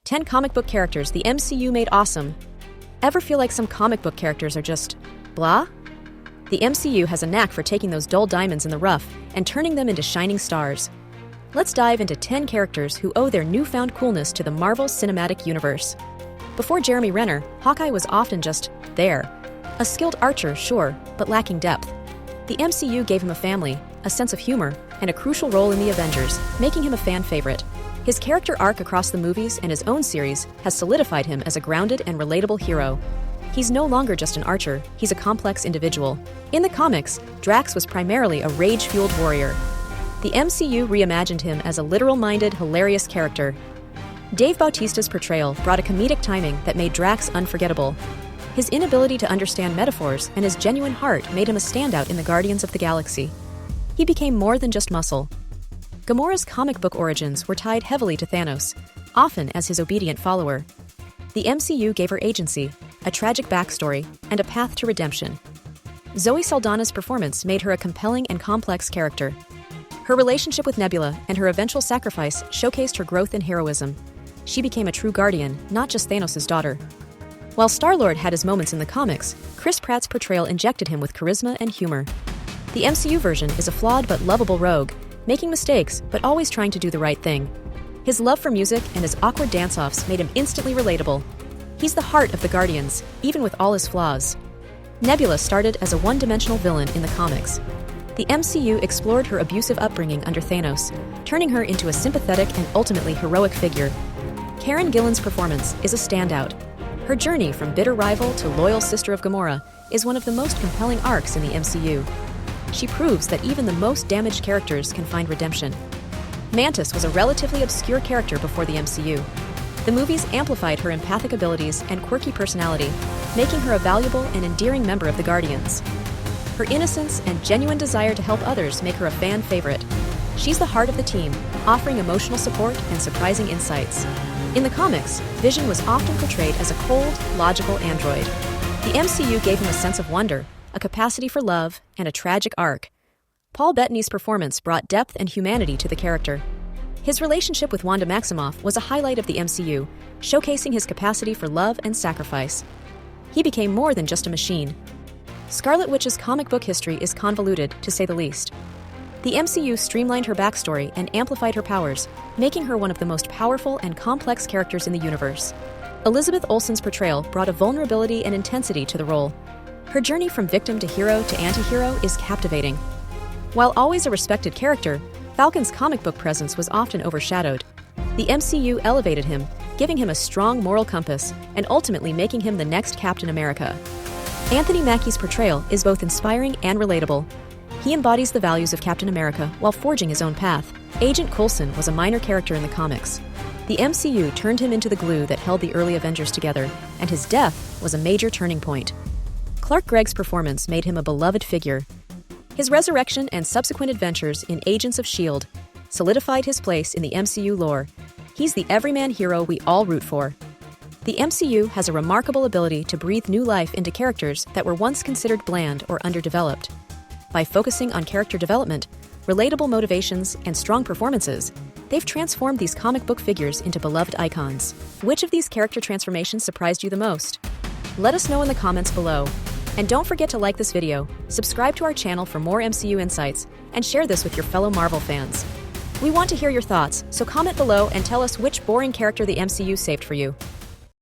10 comic book characters the MCU made awesome. Ever feel like some comic book characters are just blah? The MCU has a knack for taking those dull diamonds in the rough and turning them into shining stars. Let's dive into 10 characters who owe their newfound coolness to the Marvel Cinematic Universe. Before Jeremy Renner, Hawkeye was often just there. A skilled archer, sure, but lacking depth. The MCU gave him a family, a sense of humor, and a crucial role in the Avengers, making him a fan favorite. His character arc across the movies and his own series has solidified him as a grounded and relatable hero. He's no longer just an archer, he's a complex individual. In the comics, Drax was primarily a rage-fueled warrior. The MCU reimagined him as a literal-minded, hilarious character. Dave Bautista's portrayal brought a comedic timing that made Drax unforgettable. His inability to understand metaphors and his genuine heart made him a standout in the Guardians of the Galaxy. He became more than just muscle. Gamora's comic book origins were tied heavily to Thanos, often as his obedient follower. The MCU gave her agency, a tragic backstory, and a path to redemption. Zoe Saldana's performance made her a compelling and complex character. Her relationship with Nebula and her eventual sacrifice showcased her growth and heroism. She became a true Guardian, not just Thanos' daughter. While Star-Lord had his moments in the comics, Chris Pratt's portrayal injected him with charisma and humor. The MCU version is a flawed but lovable rogue, making mistakes but always trying to do the right thing. His love for music and his awkward dance-offs made him instantly relatable. He's the heart of the Guardians, even with all his flaws. Nebula started as a one-dimensional villain in the comics. The MCU explored her abusive upbringing under Thanos, turning her into a sympathetic and ultimately heroic figure. Karen Gillan's performance is a standout. Her journey from bitter rival to loyal sister of Gamora is one of the most compelling arcs in the MCU. She proves that even the most damaged characters can find redemption. Mantis was a relatively obscure character before the MCU. The movies amplified her empathic abilities and quirky personality, making her a valuable and endearing member of the Guardians. Her innocence and genuine desire to help others make her a fan favorite. She's the heart of the team, offering emotional support and surprising insights. In the comics, Vision was often portrayed as a cold, logical android. The MCU gave him a sense of wonder, a capacity for love, and a tragic arc. Paul Bettany's performance brought depth and humanity to the character. His relationship with Wanda Maximoff was a highlight of the MCU, showcasing his capacity for love and sacrifice. He became more than just a machine. Scarlet Witch's comic book history is convoluted, to say the least. The MCU streamlined her backstory and amplified her powers, making her one of the most powerful and complex characters in the universe. Elizabeth Olsen's portrayal brought a vulnerability and intensity to the role. Her journey from victim to hero to anti-hero is captivating. While always a respected character, Falcon's comic book presence was often overshadowed. The MCU elevated him, giving him a strong moral compass and ultimately making him the next Captain America. Anthony Mackie's portrayal is both inspiring and relatable. He embodies the values of Captain America while forging his own path. Agent Coulson was a minor character in the comics. The MCU turned him into the glue that held the early Avengers together, and his death was a major turning point. Clark Gregg's performance made him a beloved figure. His resurrection and subsequent adventures in Agents of S.H.I.E.L.D. solidified his place in the MCU lore. He's the everyman hero we all root for. The MCU has a remarkable ability to breathe new life into characters that were once considered bland or underdeveloped. By focusing on character development, relatable motivations, and strong performances, they've transformed these comic book figures into beloved icons. Which of these character transformations surprised you the most? Let us know in the comments below. And don't forget to like this video, subscribe to our channel for more MCU insights, and share this with your fellow Marvel fans. We want to hear your thoughts, so comment below and tell us which boring character the MCU saved for you.